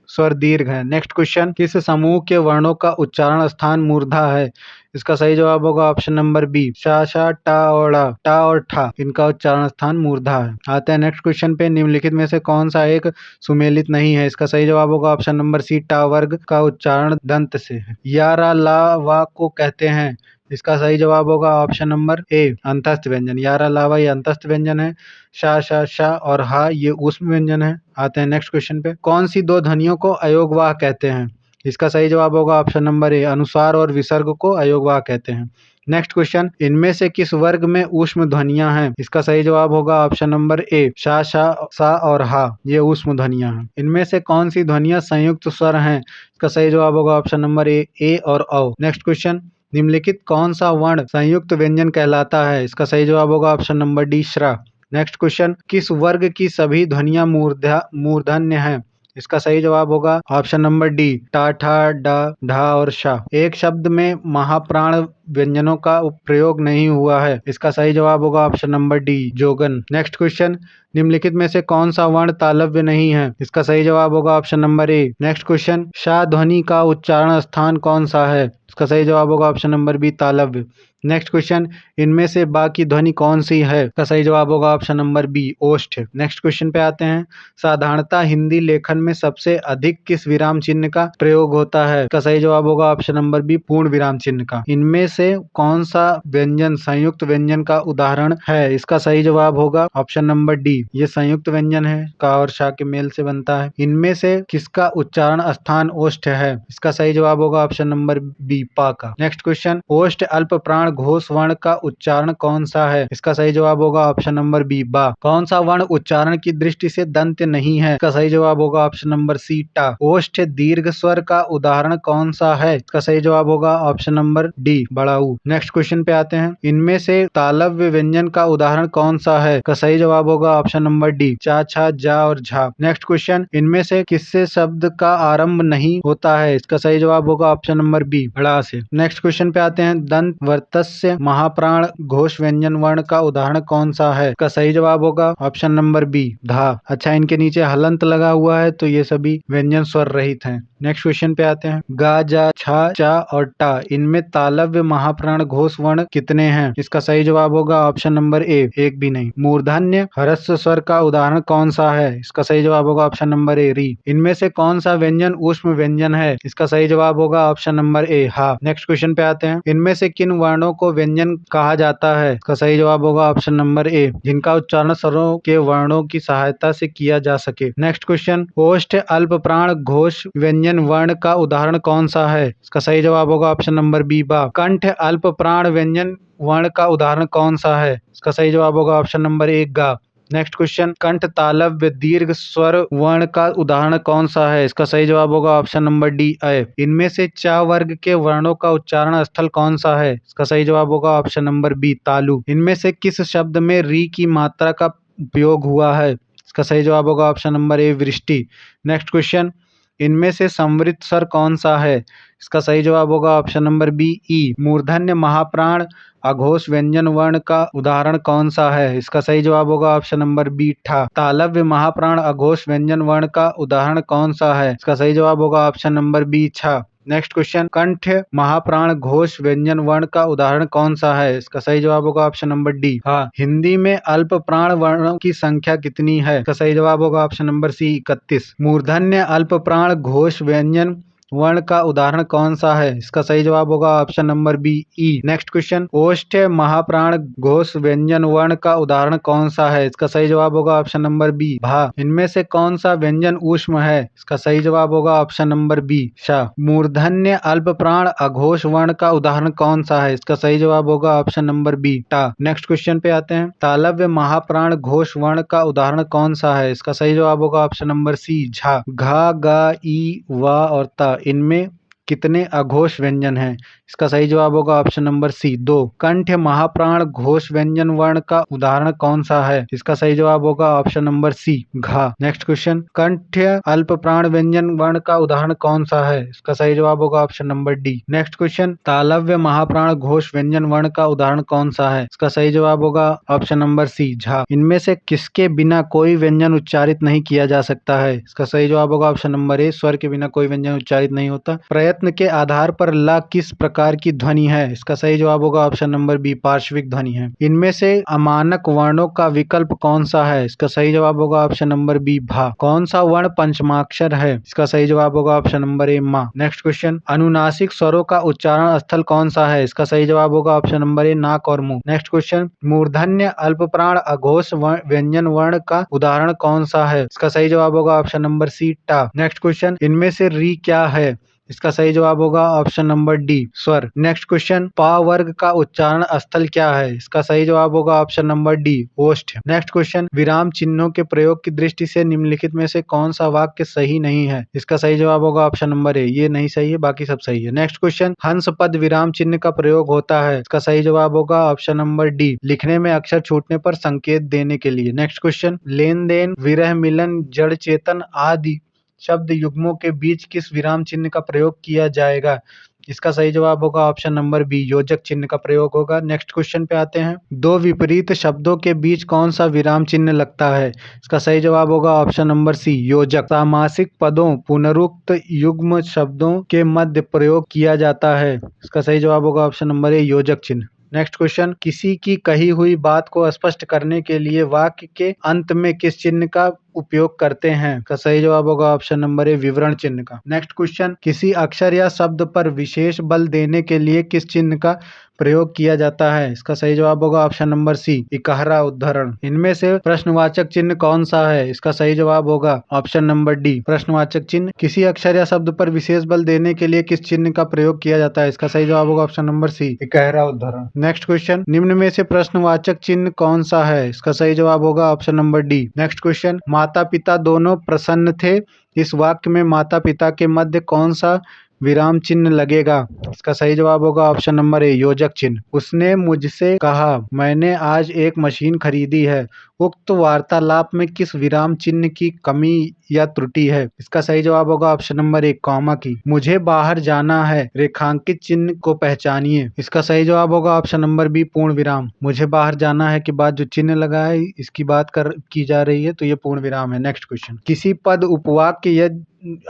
स्वर दीर्घ है। नेक्स्ट क्वेश्चन, किस समूह के वर्णों का उच्चारण स्थान मूर्धा है, इसका सही जवाब होगा ऑप्शन नंबर बी शा, शा, टा और ड़ा, टा और ठा इनका उच्चारण स्थान मूर्धा है। आते हैं नेक्स्ट क्वेश्चन पे, निम्नलिखित में से कौन सा एक सुमेलित नहीं है, इसका सही जवाब होगा ऑप्शन नंबर सी टा वर्ग का उच्चारण दंत से है। या, रा, ला, वा को कहते हैं, इसका सही जवाब होगा ऑप्शन नंबर ए अंतस्थ व्यंजन। यारा लावा ये अंतस्थ व्यंजन है। शा, शा, शा और हा ये ऊष्म व्यंजन है। आते हैं नेक्स्ट क्वेश्चन पे, कौन सी 2 ध्वनियों को अयोगवाह कहते हैं, इसका सही जवाब होगा ऑप्शन नंबर ए अनुस्वार और विसर्ग को अयोगवाह कहते हैं। नेक्स्ट क्वेश्चन, इनमें से किस वर्ग में ऊष्म ध्वनियां हैं, इसका सही जवाब होगा ऑप्शन नंबर ए शा, शा, सा और हा ये ऊष्म ध्वनियां हैं। इनमें से कौन सी ध्वनियां संयुक्त स्वर हैं, इसका सही जवाब होगा ऑप्शन नंबर ए और औ। नेक्स्ट क्वेश्चन, निम्नलिखित कौन सा वर्ण संयुक्त व्यंजन कहलाता है, इसका सही जवाब होगा ऑप्शन नंबर डी श्रा। नेक्स्ट क्वेश्चन, किस वर्ग की सभी ध्वनियां मूर्धन्य हैं? इसका सही जवाब होगा ऑप्शन नंबर डी, टा, ठा, डा, ढा और शा। एक शब्द में महाप्राण व्यंजनों का प्रयोग नहीं हुआ है। इसका सही जवाब होगा ऑप्शन नंबर डी, जोगन। नेक्स्ट क्वेश्चन, निम्नलिखित में से कौन सा वर्ण तालव्य नहीं है? इसका सही जवाब होगा ऑप्शन नंबर ए। नेक्स्ट क्वेश्चन, शा ध्वनि का उच्चारण स्थान कौन सा है? इसका सही जवाब होगा ऑप्शन नंबर बी, तालव्य। नेक्स्ट क्वेश्चन, इनमें से बा की ध्वनि कौन सी है? इसका सही जवाब होगा ऑप्शन नंबर बी, ओष्ठ। नेक्स्ट क्वेश्चन पे आते हैं, साधारणतः हिंदी लेखन में सबसे अधिक किस विराम चिन्ह का प्रयोग होता है? इसका सही जवाब होगा ऑप्शन नंबर बी, पूर्ण विराम चिन्ह का। इनमें से कौन सा व्यंजन संयुक्त व्यंजन का उदाहरण है? इसका सही जवाब होगा ऑप्शन नंबर डी, ये संयुक्त व्यंजन है, का और शा के मेल से बनता है। इनमें से किसका उच्चारण स्थान ओष्ठ है? इसका सही जवाब होगा ऑप्शन नंबर बी, पा का। नेक्स्ट क्वेश्चन, ओष्ठ अल्प प्राण घोष वर्ण का उच्चारण कौन सा है? इसका सही जवाब होगा ऑप्शन नंबर बी, बा। कौन सा वर्ण उच्चारण की दृष्टि से दंत नहीं है? इसका सही जवाब होगा ऑप्शन नंबर सी, टा। ओष्ठ दीर्घ स्वर का उदाहरण कौन सा है? इसका सही जवाब होगा ऑप्शन नंबर डी, बड़ा ऊ। नेक्स्ट क्वेश्चन पे आते हैं, इनमें से तालव्य व्यंजन का उदाहरण कौन सा है? इसका सही जवाब होगा ऑप्शन नंबर डी, चा, छा, जा और झा। नेक्स्ट क्वेश्चन, इनमें से किससे शब्द का आरंभ नहीं होता है? इसका सही जवाब होगा ऑप्शन नंबर बी, बड़ा से। नेक्स्ट क्वेश्चन पे आते हैं, दंत वर्तस्य महाप्राण घोष व्यंजन वर्ण का उदाहरण कौन सा है? इसका सही जवाब होगा ऑप्शन नंबर बी, धा। अच्छा, इनके नीचे हलंत लगा हुआ है तो ये सभी व्यंजन स्वर रहित हैं। नेक्स्ट क्वेश्चन पे आते हैं, गा, जा, छा, चा और टा, इनमें तालव्य महाप्राण घोष वर्ण कितने हैं? इसका सही जवाब होगा ऑप्शन नंबर ए, एक भी नहीं। मूर्धन्य ह्रस्व स्वर का उदाहरण कौन सा है? इसका सही जवाब होगा ऑप्शन नंबर ए, री। इनमें से कौन सा व्यंजन ऊष्म व्यंजन है? इसका सही जवाब होगा ऑप्शन नंबर ए, हा। नेक्स्ट क्वेश्चन पे आते हैं, इनमें से किन वर्णों को व्यंजन कहा जाता है? इसका सही जवाब होगा ऑप्शन नंबर ए, जिनका उच्चारण स्वरों के वर्णों की सहायता से किया जा सके। नेक्स्ट क्वेश्चन, ओष्ठ अल्प प्राण घोष व्यंजन वर्ण का उदाहरण कौन सा है? इसका सही जवाब होगा ऑप्शन नंबर बी, बा। कंठ अल्प प्राण व्यंजन वर्ण का उदाहरण कौन सा है? इसका सही जवाब होगा ऑप्शन नंबर एक, गा। नेक्स्ट क्वेश्चन, कंठ तालव्य दीर्घ स्वर वर्ण का उदाहरण कौन सा है? इसका सही जवाब होगा ऑप्शन नंबर डी, अ। इनमें से चा वर्ग के वर्णों का उच्चारण स्थल कौन सा है? इसका सही जवाब होगा ऑप्शन नंबर बी, तालु। इनमें से किस शब्द में री की मात्रा का उपयोग हुआ है? इसका सही जवाब होगा ऑप्शन नंबर ए, वृष्टि। नेक्स्ट क्वेश्चन, इनमें से समृद्ध स्वर कौन सा है? इसका सही जवाब होगा ऑप्शन नंबर बी, ई। मूर्धन्य महाप्राण अघोष व्यंजन वर्ण का उदाहरण कौन सा है? इसका सही जवाब होगा ऑप्शन नंबर बी, ठा। तालव्य महाप्राण अघोष व्यंजन वर्ण का उदाहरण कौन सा है? इसका सही जवाब होगा ऑप्शन नंबर बी, छा। नेक्स्ट क्वेश्चन, कंठ महाप्राण घोष व्यंजन वर्ण का उदाहरण कौन सा है? इसका सही जवाब होगा ऑप्शन नंबर डी, हाँ। हिंदी में अल्प प्राण वर्णों की संख्या कितनी है? इसका सही जवाब होगा ऑप्शन नंबर सी, 31। मूर्धन्य अल्प प्राण घोष व्यंजन वर्ण का उदाहरण कौन सा है? इसका सही जवाब होगा ऑप्शन नंबर बी, ई। नेक्स्ट क्वेश्चन, ओष्ठ महाप्राण घोष व्यंजन वर्ण का उदाहरण कौन सा है? इसका सही जवाब होगा ऑप्शन नंबर बी, भा। इनमें से कौन सा व्यंजन ऊष्म है? इसका सही जवाब होगा ऑप्शन नंबर बी, शा। मूर्धन्य अल्प प्राण अघोष वर्ण का उदाहरण कौन सा है? इसका सही जवाब होगा ऑप्शन नंबर बी, टा। नेक्स्ट क्वेश्चन पे आते हैं, तालव्य महाप्राण घोष वर्ण का उदाहरण कौन सा है? इसका सही जवाब होगा ऑप्शन नंबर सी, झा। घा, गा, ई, वा और ता, इनमें कितने अघोष व्यंजन हैं? इसका सही जवाब होगा ऑप्शन नंबर सी, 2। कंठ महाप्राण घोष व्यंजन वर्ण का उदाहरण कौन सा है? इसका सही जवाब होगा ऑप्शन नंबर सी, घा। नेक्स्ट क्वेश्चन, कंठ अल्प प्राण व्यंजन वर्ण का उदाहरण कौन सा है? इसका सही जवाब होगा option number D. Next question, तालव्य महाप्राण घोष व्यंजन वर्ण का उदाहरण कौन सा है? इसका सही जवाब होगा ऑप्शन नंबर सी, झा। इनमें से किसके बिना कोई व्यंजन उच्चारित नहीं किया जा सकता है? इसका सही जवाब होगा ऑप्शन नंबर ए, स्वर के बिना कोई व्यंजन उच्चारित नहीं होता। प्रयत्न के आधार पर ला किस प्रकार की ध्वनि है? इसका सही जवाब होगा ऑप्शन नंबर बी, पार्श्विक ध्वनि है। इनमें से अमानक वर्णों का विकल्प कौन सा है? इसका सही जवाब होगा ऑप्शन नंबर बी, भा। कौन सा वर्ण पंचमाक्षर है? इसका सही जवाब होगा ऑप्शन नंबर ए, मा। नेक्स्ट क्वेश्चन, अनुनासिक स्वरों का उच्चारण स्थल कौन सा है? इसका सही जवाब होगा ऑप्शन नंबर ए, नाक और मुंह। नेक्स्ट क्वेश्चन, मूर्धन्य अल्प प्राण अघोष व्यंजन वर्ण का उदाहरण कौन सा है? इसका सही जवाब होगा ऑप्शन नंबर सी, टा। नेक्स्ट क्वेश्चन, इनमें से री क्या है? इसका सही जवाब होगा ऑप्शन नंबर डी, स्वर। नेक्स्ट क्वेश्चन, पा वर्ग का उच्चारण स्थल क्या है? इसका सही जवाब होगा ऑप्शन नंबर डी, ओष्ठ। नेक्स्ट क्वेश्चन, विराम चिन्हों के प्रयोग की दृष्टि से निम्नलिखित में से कौन सा वाक्य सही नहीं है? इसका सही जवाब होगा ऑप्शन नंबर ए, ये नहीं सही है, बाकी सब सही है। नेक्स्ट क्वेश्चन, हंस पद विराम चिन्ह का प्रयोग होता है? इसका सही जवाब होगा ऑप्शन नंबर डी, लिखने में अक्षर छूटने पर संकेत देने के लिए। नेक्स्ट क्वेश्चन, लेन देन, विरह, मिलन, जड़ चेतन आदि शब्द युग्मों के बीच किस विराम चिन्ह का प्रयोग किया जाएगा? इसका सही जवाब होगा ऑप्शन नंबर बी, योजक चिन्ह का प्रयोग होगा। नेक्स्ट क्वेश्चन पे आते हैं, दो विपरीत शब्दों के बीच कौन सा विराम चिन्ह लगता है? इसका सही जवाब होगा ऑप्शन नंबर सी, योजक। सामासिक पदों पुनरुक्त युग्म शब्दों के मध्य प्रयोग किया जाता है? इसका सही जवाब होगा ऑप्शन नंबर ए, योजक चिन्ह। नेक्स्ट क्वेश्चन, किसी की कही हुई बात को स्पष्ट करने के लिए वाक्य के अंत में किस चिन्ह का उपयोग करते हैं? का सही जवाब होगा ऑप्शन नंबर ए, विवरण चिन्ह का। नेक्स्ट क्वेश्चन, किसी अक्षर या शब्द पर विशेष बल देने के लिए किस चिन्ह का प्रयोग किया जाता है? इसका सही जवाब होगा ऑप्शन नंबर सी, इकहरा उद्धरण। इनमें से प्रश्नवाचक चिन्ह कौन सा है? इसका सही जवाब होगा ऑप्शन नंबर डी, प्रश्नवाचक चिन्ह। किसी अक्षर या शब्द पर विशेष बल देने के लिए किस चिन्ह का प्रयोग किया जाता है? इसका सही जवाब होगा ऑप्शन नंबर सी, इकहरा उद्धरण। नेक्स्ट क्वेश्चन, निम्न में से प्रश्नवाचक चिन्ह कौन सा है? इसका सही जवाब होगा option number D. Next question, माता पिता दोनों प्रसन्न थे, इस वाक्य में माता पिता के मध्य कौन सा विराम चिन्ह लगेगा? इसका सही जवाब होगा ऑप्शन नंबर ए, योजक चिन्ह। उसने मुझसे कहा, मैंने आज एक मशीन खरीदी है। उक्त वार्तालाप में किस विराम चिन्ह की कमी या त्रुटि है? इसका सही जवाब होगा ऑप्शन नंबर एक, कॉमा की। मुझे बाहर जाना है, रेखांकित चिन्ह को पहचानिए। इसका सही जवाब होगा ऑप्शन नंबर बी, पूर्ण विराम। मुझे बाहर जाना है के बाद जो चिन्ह लगा है इसकी बात की जा रही है, तो ये पूर्ण विराम है। नेक्स्ट क्वेश्चन, किसी पद उपवाक्य या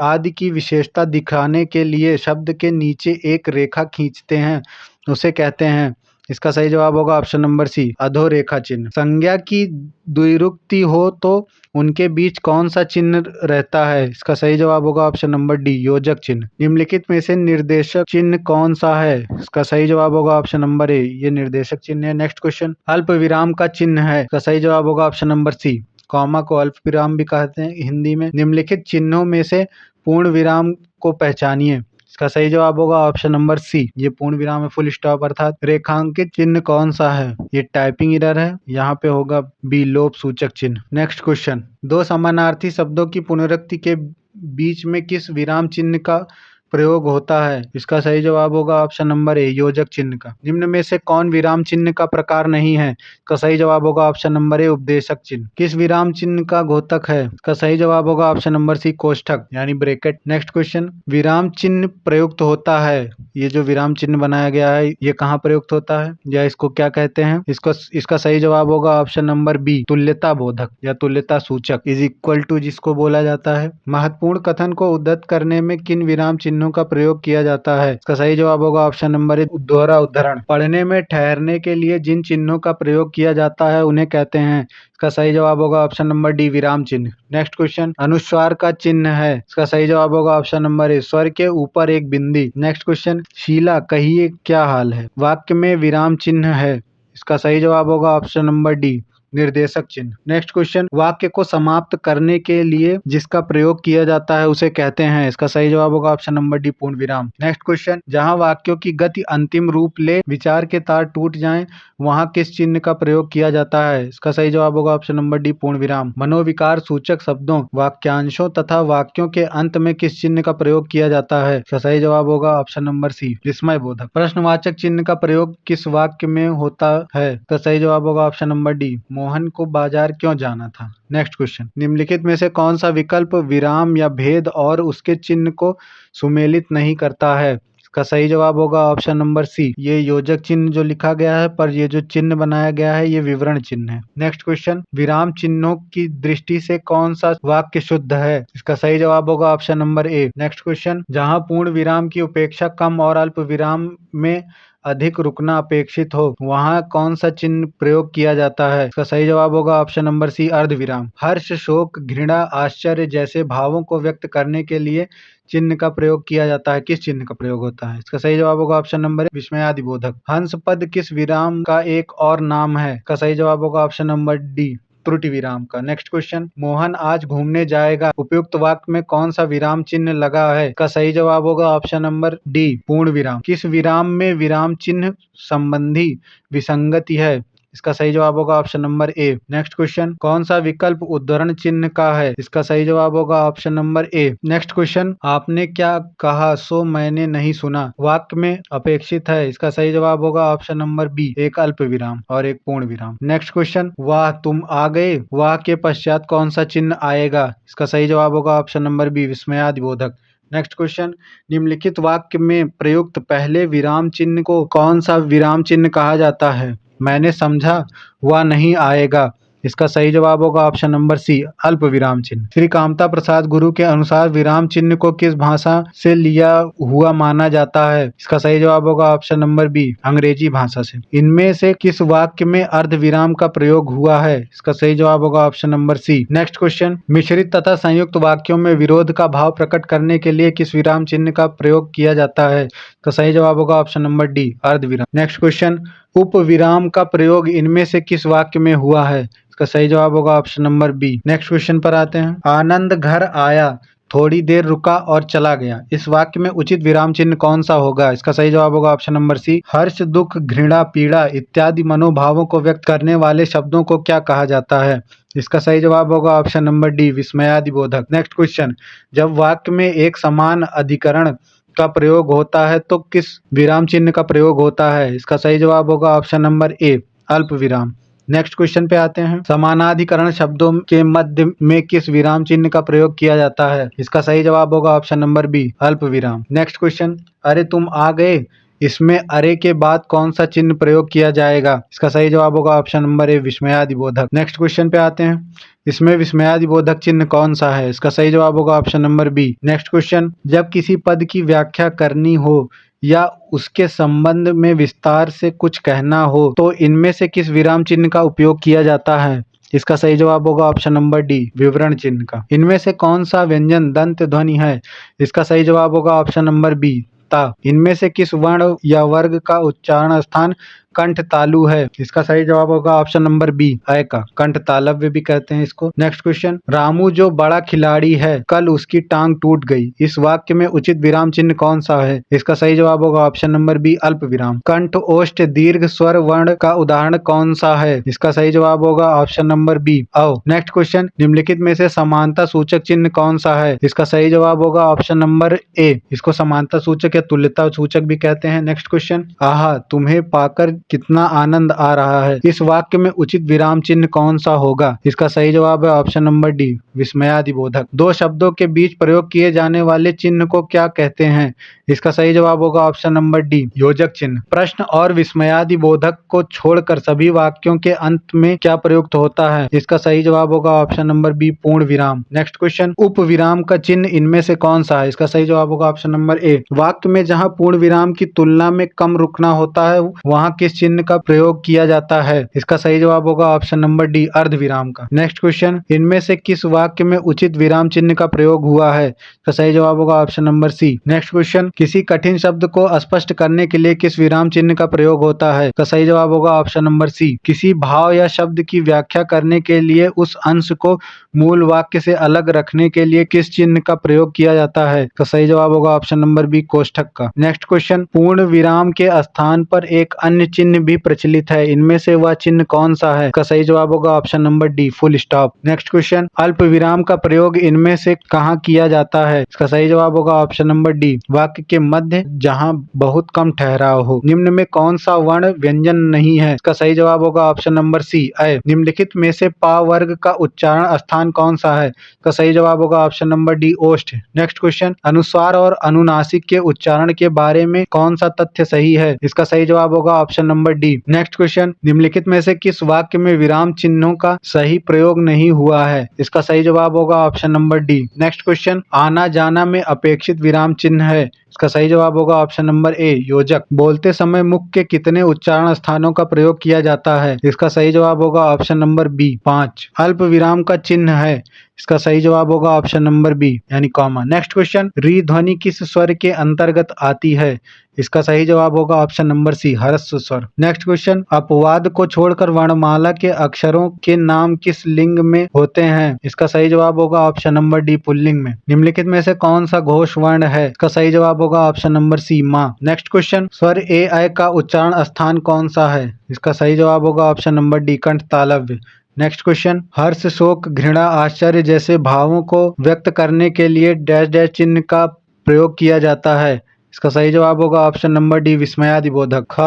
आदि की विशेषता दिखाने के लिए शब्द के नीचे एक रेखा खींचते हैं, उसे कहते हैं? इसका सही जवाब होगा ऑप्शन नंबर सी, अधोरेखा चिन्ह। संज्ञा की द्विरुक्ति हो तो उनके बीच कौन सा चिन्ह रहता है? इसका सही जवाब होगा ऑप्शन नंबर डी, योजक चिन्ह। निम्नलिखित में से निर्देशक चिन्ह कौन सा है? इसका सही जवाब होगा ऑप्शन नंबर ए, ये निर्देशक चिन्ह है। नेक्स्ट क्वेश्चन, अल्प विराम का चिन्ह है? इसका सही जवाब होगा ऑप्शन नंबर सी, कॉमा को अल्प विराम भी कहते हैं हिंदी में। निम्नलिखित चिन्हों में से पूर्ण विराम को पहचानिए। इसका सही जवाब होगा ऑप्शन नंबर सी, ये पूर्ण विराम है, फुल स्टॉप अर्थात। रेखांकित चिन्ह कौन सा है? ये टाइपिंग एरर है, यहाँ पे होगा बी, लोप सूचक चिन्ह। नेक्स्ट क्वेश्चन, दो समानार्थी शब्दों की पुनरुक्ति के बीच में किस विराम चिन्ह का प्रयोग होता है? इसका सही जवाब होगा ऑप्शन नंबर ए, योजक चिन्ह का। निम्न में से कौन विराम चिन्ह का प्रकार नहीं है? इसका सही जवाब होगा ऑप्शन नंबर ए, उपदेशक चिन्ह। किस विराम चिन्ह का घोतक है? इसका सही जवाब होगा ऑप्शन नंबर सी, कोष्ठक यानी ब्रैकेट। नेक्स्ट क्वेश्चन, विराम चिन्ह प्रयुक्त होता है, ये जो विराम चिन्ह बनाया गया है ये कहाँ प्रयुक्त होता है या इसको क्या कहते हैं? इसका सही जवाब होगा ऑप्शन नंबर बी, तुल्यता बोधक या तुल्यता सूचक, इज इक्वल टू जिसको बोला जाता है। महत्वपूर्ण कथन को उद्धृत करने में किन विराम चिन्हों का प्रयोग किया जाता है? इसका सही जवाब होगा ऑप्शन नंबर ए, दोहरा उद्धरण। पढ़ने में ठहरने के लिए जिन चिन्हों का प्रयोग किया जाता है उन्हें कहते हैं? इसका सही जवाब होगा ऑप्शन नंबर डी, विराम चिन्ह। नेक्स्ट क्वेश्चन, अनुस्वार का चिन्ह है? इसका सही जवाब होगा ऑप्शन नंबर ए, स्वर के ऊपर एक बिंदी। नेक्स्ट क्वेश्चन, शीला कहिए क्या हाल है, वाक्य में विराम चिन्ह है? इसका सही जवाब होगा ऑप्शन नंबर डी, निर्देशक चिन्ह। नेक्स्ट क्वेश्चन, वाक्य को समाप्त करने के लिए जिसका प्रयोग किया जाता है उसे कहते हैं? इसका सही जवाब होगा ऑप्शन नंबर डी, पूर्ण विराम। नेक्स्ट क्वेश्चन, जहां वाक्यों की गति अंतिम रूप ले, विचार के तार टूट जाएं, वहां किस चिन्ह का प्रयोग किया जाता है? इसका सही जवाब होगा ऑप्शन नंबर डी, पूर्ण विराम। मनोविकार सूचक शब्दों, वाक्यांशों तथा वाक्यों के अंत में किस चिन्ह का प्रयोग किया जाता है? इसका सही जवाब होगा ऑप्शन नंबर सी, विस्मय बोधक। प्रश्नवाचक चिन्ह का प्रयोग किस वाक्य में होता है? इसका सही जवाब होगा ऑप्शन नंबर डी, मोहन को बाजार क्यों जाना था। नेक्स्ट क्वेश्चन, निम्नलिखित में से कौन सा विकल्प विराम या भेद और उसके चिन्ह को सुमेलित नहीं करता है? इसका सही जवाब होगा ऑप्शन नंबर सी, ये योजक चिन्ह जो लिखा गया है पर ये जो चिन्ह बनाया गया है ये विवरण चिन्ह है। नेक्स्ट क्वेश्चन, विराम चिन्हों की दृष्टि से कौन सा वाक्य शुद्ध है? इसका सही जवाब होगा ऑप्शन नंबर ए। नेक्स्ट क्वेश्चन, जहां पूर्ण विराम की उपेक्षा कम और अल्प विराम में अधिक रुकना अपेक्षित हो, वहां कौन सा चिन्ह प्रयोग किया जाता है? इसका सही जवाब होगा ऑप्शन नंबर सी, अर्धविराम। हर्ष, शोक, घृणा, आश्चर्य जैसे भावों को व्यक्त करने के लिए चिन्ह का प्रयोग किया जाता है, किस चिन्ह का प्रयोग होता है? इसका सही जवाब होगा ऑप्शन नंबर ए, विस्मयादि बोधक। हंस पद किस विराम का एक और नाम है? इसका सही जवाब होगा ऑप्शन नंबर डी, त्रुटि विराम का। नेक्स्ट क्वेश्चन, मोहन आज घूमने जाएगा, उपयुक्त वाक्य में कौन सा विराम चिन्ह लगा है? इसका सही जवाब होगा ऑप्शन नंबर डी, पूर्ण विराम। किस विराम में विराम चिन्ह संबंधी विसंगति है? इसका सही जवाब होगा ऑप्शन नंबर ए। नेक्स्ट क्वेश्चन, कौन सा विकल्प उद्धरण चिन्ह का है? इसका सही जवाब होगा ऑप्शन नंबर ए। नेक्स्ट क्वेश्चन, आपने क्या कहा सो मैंने नहीं सुना, वाक्य में अपेक्षित है? इसका सही जवाब होगा ऑप्शन नंबर बी, एक अल्प विराम और एक पूर्ण विराम। नेक्स्ट क्वेश्चन, वाह तुम आ गए, वाह के पश्चात कौन सा चिन्ह आएगा? इसका सही जवाब होगा ऑप्शन नंबर बी, विस्मयादिबोधक। नेक्स्ट क्वेश्चन, निम्नलिखित वाक्य में प्रयुक्त पहले विराम चिन्ह को कौन सा विराम चिन्ह कहा जाता है? मैंने समझा वह नहीं आएगा। इसका सही जवाब होगा ऑप्शन नंबर सी, अल्प विराम चिन्ह। श्री कामता प्रसाद गुरु के अनुसार विराम चिन्ह को किस भाषा से लिया हुआ माना जाता है? इसका सही जवाब होगा ऑप्शन नंबर बी, अंग्रेजी भाषा से। इनमें से किस वाक्य में अर्ध विराम का प्रयोग हुआ है? इसका सही जवाब होगा option number C. Next question, मिश्रित तथा संयुक्त वाक्यों में विरोध का भाव प्रकट करने के लिए किस विराम चिन्ह का प्रयोग किया जाता है? तो सही जवाब होगा ऑप्शन नंबर डी, अर्ध विराम। नेक्स्ट क्वेश्चन, उप विराम का प्रयोग इनमें से किस वाक्य में हुआ है? इसका सही जवाब होगा option number B. Next question पर आते हैं, आनंद घर आया, थोड़ी देर रुका और चला गया, इस वाक्य में उचित विराम चिन्ह कौन सा होगा? इसका सही जवाब होगा ऑप्शन नंबर सी, हर्ष दुख घृणा पीड़ा इत्यादि मनोभावों को व्यक्त करने वाले शब्दों को क्या कहा जाता है? इसका सही जवाब होगा ऑप्शन नंबर डी, विस्मयादिबोधक। नेक्स्ट क्वेश्चन, जब वाक्य में एक समान अधिकरण का प्रयोग होता है तो किस विराम चिन्ह का प्रयोग होता है? इसका सही जवाब होगा ऑप्शन नंबर ए, अल्प विराम। नेक्स्ट क्वेश्चन पे आते हैं, समानाधिकरण शब्दों के मध्य में किस विराम चिन्ह का प्रयोग किया जाता है? इसका सही जवाब होगा ऑप्शन नंबर बी, अल्प विराम। नेक्स्ट क्वेश्चन, अरे तुम आ गए, इसमें अरे के बाद कौन सा चिन्ह प्रयोग किया जाएगा? इसका सही जवाब होगा ऑप्शन नंबर ए, विस्मयादिबोधक। नेक्स्ट क्वेश्चन पे आते हैं, इसमें विस्मयादिबोधक चिन्ह कौन सा है? इसका सही जवाब होगा option number B. Next question, जब किसी पद की व्याख्या करनी हो या उसके संबंध में विस्तार से कुछ कहना हो तो इनमें से किस विराम चिन्ह का उपयोग किया जाता है? इसका सही जवाब होगा ऑप्शन नंबर डी, विवरण चिन्ह का। इनमें से कौन सा व्यंजन दंत ध्वनि है? इसका सही जवाब होगा ऑप्शन नंबर बी, ता। इनमें से किस वर्ण या वर्ग का उच्चारण स्थान कंठ तालु है? इसका सही जवाब होगा ऑप्शन नंबर बी, अय का। कंठ तालव्य भी कहते हैं इसको। नेक्स्ट क्वेश्चन, रामू जो बड़ा खिलाड़ी है कल उसकी टांग टूट गई, इस वाक्य में उचित विराम चिन्ह कौन सा है? इसका सही जवाब होगा ऑप्शन नंबर बी, अल्प विराम। कंठ ओष्ठ दीर्घ स्वर वर्ण का उदाहरण कौन सा है? इसका सही जवाब होगा ऑप्शन नंबर बी, अ। नेक्स्ट क्वेश्चन, निम्नलिखित में से समानता सूचक चिन्ह कौन सा है? इसका सही जवाब होगा ऑप्शन नंबर ए, इसको समानता सूचक या तुल्यता सूचक भी कहते हैं। नेक्स्ट क्वेश्चन, आहा तुम्हें पाकर कितना आनंद आ रहा है, इस वाक्य में उचित विराम चिन्ह कौन सा होगा? इसका सही जवाब है ऑप्शन नंबर डी, विस्मयादिबोधक। दो शब्दों के बीच प्रयोग किए जाने वाले चिन्ह को क्या कहते हैं? इसका सही जवाब होगा ऑप्शन नंबर डी, योजक चिन्ह। प्रश्न और विस्मयादिबोधक को छोड़कर सभी वाक्यों के अंत में क्या प्रयुक्त होता है? इसका सही जवाब होगा ऑप्शन नंबर बी, पूर्ण विराम। नेक्स्ट क्वेश्चन, उप विराम का चिन्ह इनमें से कौन सा है? इसका सही जवाब होगा ऑप्शन नंबर ए, वाक्य में जहां पूर्ण विराम की तुलना में कम रुकना होता है वहां किस चिन्ह का प्रयोग किया जाता है? इसका सही जवाब होगा ऑप्शन नंबर डी, अर्ध विराम का। नेक्स्ट क्वेश्चन, इनमें से किस वाक्य में उचित विराम चिन्ह का प्रयोग हुआ है? इसका सही जवाब होगा option number C. Next question, किसी कठिन शब्द को स्पष्ट करने के लिए किस विराम चिन्ह का प्रयोग होता है? इसका सही जवाब होगा ऑप्शन नंबर सी। किसी भाव या शब्द की व्याख्या करने के लिए उस अंश को मूल वाक्य से अलग रखने के लिए किस चिन्ह का प्रयोग किया जाता है? इसका सही जवाब होगा ऑप्शन नंबर बी, कोष्ठक का। नेक्स्ट क्वेश्चन, पूर्ण विराम के स्थान पर एक अन्य चिन्ह भी प्रचलित है, इनमें से वह चिन्ह कौन सा है? इसका सही जवाब होगा option number D, full stop. Next question, अल्प विराम का प्रयोग इनमें से कहाँ किया जाता है? इसका सही जवाब होगा ऑप्शन नंबर डी, वाक्य के मध्य जहाँ बहुत कम ठहराव हो। निम्न में कौन सा वर्ण व्यंजन नहीं है? इसका सही जवाब होगा ऑप्शन नंबर सी, अय। निम्नलिखित में से पा वर्ग का उच्चारण स्थान कौन सा है? इसका सही जवाब होगा ऑप्शन नंबर डी, ओष्ठ। नेक्स्ट क्वेश्चन, अनुस्वार और अनुनासिक के उच्चारण के बारे में कौन सा तथ्य सही है? इसका सही जवाब होगा option number D. Next question, निम्नलिखित में से किस वाक्य में विराम चिन्हों का सही प्रयोग नहीं हुआ है? इसका सही जवाब होगा option number D. Next question, आना जाना में अपेक्षित विराम चिन्ह है, इसका सही जवाब होगा ऑप्शन नंबर ए योजक। बोलते समय मुख के कितने उच्चारण स्थानों का प्रयोग किया जाता है? इसका सही जवाब होगा ऑप्शन नंबर बी 5। अल्प विराम का चिन्ह है? इसका सही जवाब होगा ऑप्शन नंबर बी यानी कॉमा। नेक्स्ट क्वेश्चन, री ध्वनि किस स्वर के अंतर्गत आती है? इसका सही जवाब होगा ऑप्शन नंबर सी हर्ष स्वर। नेक्स्ट क्वेश्चन, अपवाद को छोड़कर वर्णमाला के अक्षरों के नाम किस लिंग में होते हैं? इसका सही जवाब होगा ऑप्शन नंबर डी पुल्लिंग में। निम्नलिखित में से कौन सा घोष वर्ण है? इसका सही जवाब होगा ऑप्शन नंबर सी माँ। नेक्स्ट क्वेश्चन, स्वर ए आय का उच्चारण स्थान कौन सा है? इसका सही जवाब होगा ऑप्शन नंबर डी कंठ तालव्य। नेक्स्ट क्वेश्चन, हर्ष शोक घृणा आश्चर्य जैसे भावों को व्यक्त करने के लिए डैश डैश चिन्ह का प्रयोग किया जाता है? इसका सही जवाब होगा ऑप्शन नंबर डी विस्मयादिबोधक। ख,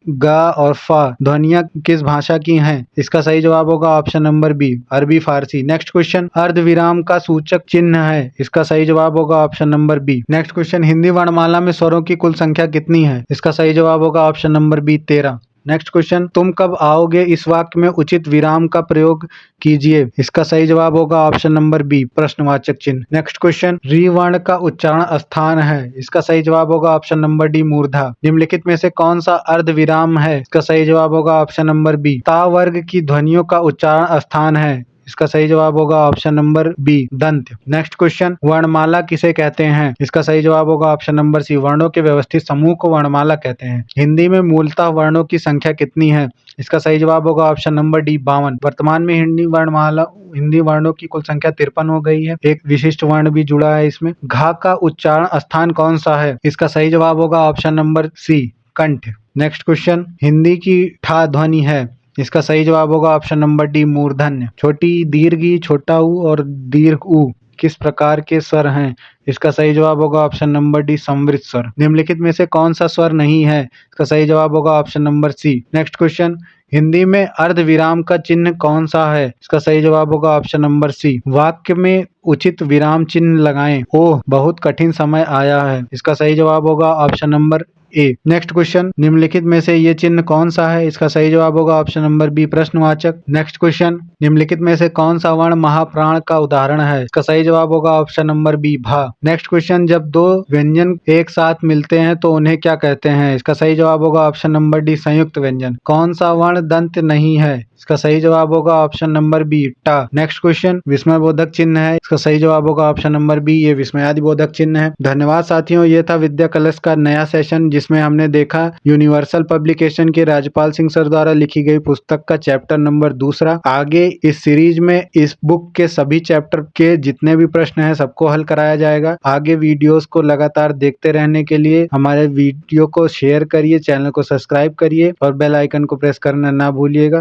ग और फ ध्वनियां किस भाषा की हैं? इसका सही जवाब होगा ऑप्शन नंबर बी अरबी फारसी। नेक्स्ट क्वेश्चन, अर्धविराम का सूचक चिन्ह है? इसका सही जवाब होगा option number B. Next question, Hindi वर्णमाला में स्वरों की कुल संख्या कितनी है? इसका सही जवाब होगा option number B 13। Next question, तुम कब आओगे इस वाक्य में उचित विराम का प्रयोग कीजिए। इसका सही जवाब होगा ऑप्शन नंबर बी प्रश्नवाचक चिन्ह। नेक्स्ट क्वेश्चन, री वर्ण का उच्चारण स्थान है? इसका सही जवाब होगा ऑप्शन नंबर डी मूर्धा। निम्नलिखित में से कौन सा अर्ध विराम है? इसका सही जवाब होगा ऑप्शन नंबर बी। ता वर्ग की ध्वनियों का उच्चारण स्थान है? इसका सही जवाब होगा ऑप्शन नंबर बी दंत। नेक्स्ट क्वेश्चन, वर्णमाला किसे कहते हैं? इसका सही जवाब होगा ऑप्शन नंबर सी वर्णों के व्यवस्थित समूह को वर्णमाला कहते हैं। हिंदी में मूलतः वर्णों की संख्या कितनी है? इसका सही जवाब होगा ऑप्शन नंबर डी 52। वर्तमान में हिंदी वर्णों की कुल संख्या 53 हो गई है। एक विशिष्ट वर्ण भी जुड़ा है इसमें। घा का उच्चारण स्थान कौन सा है? इसका सही जवाब होगा ऑप्शन नंबर सी कंठ। नेक्स्ट क्वेश्चन, हिंदी की ठा ध्वनि है? इसका सही जवाब होगा ऑप्शन नंबर डी मूर्धन्य। छोटी दीर्घ छोटा ऊ और दीर्घ ऊ किस प्रकार के स्वर हैं? इसका सही जवाब होगा ऑप्शन नंबर डी संवृत स्वर। निम्नलिखित में से कौन सा स्वर नहीं है? इसका सही जवाब होगा option number C. Next question, Hindi में अर्ध विराम का चिन्ह कौन सा है? इसका सही जवाब होगा ऑप्शन नंबर सी। वाक्य में उचित विराम चिन्ह लगाएं। ओह बहुत कठिन समय आया है। इसका सही जवाब होगा ऑप्शन नंबर ए। नेक्स्ट क्वेश्चन, निम्नलिखित में से ये चिन्ह कौन सा है? इसका सही जवाब होगा ऑप्शन नंबर बी प्रश्नवाचक। नेक्स्ट क्वेश्चन, निम्नलिखित में से कौन सा वर्ण महाप्राण का उदाहरण है? इसका सही जवाब होगा ऑप्शन नंबर बी भा। नेक्स्ट क्वेश्चन, जब दो व्यंजन एक साथ मिलते हैं तो उन्हें क्या कहते हैं? इसका सही जवाब होगा ऑप्शन नंबर डी संयुक्त व्यंजन। कौन सा वर्ण दंत नहीं है? इसका सही जवाब होगा ऑप्शन नंबर बी टा। नेक्स्ट क्वेश्चन, विस्मय बोधक चिन्ह है? इसका सही जवाब होगा ऑप्शन नंबर बी ये विस्मयादि बोधक चिन्ह है। धन्यवाद साथियों, ये था विद्या कलश का नया सेशन जिसमें हमने देखा यूनिवर्सल पब्लिकेशन के राजपाल सिंह सर द्वारा लिखी गई पुस्तक का चैप्टर नंबर 2। आगे इस सीरीज में इस बुक के सभी चैप्टर के जितने भी प्रश्न हैं सबको हल कराया जाएगा। आगे वीडियोस को लगातार देखते रहने के लिए हमारे वीडियो को शेयर करिए, चैनल को सब्सक्राइब करिए और बेल आइकन को प्रेस करना ना भूलिएगा।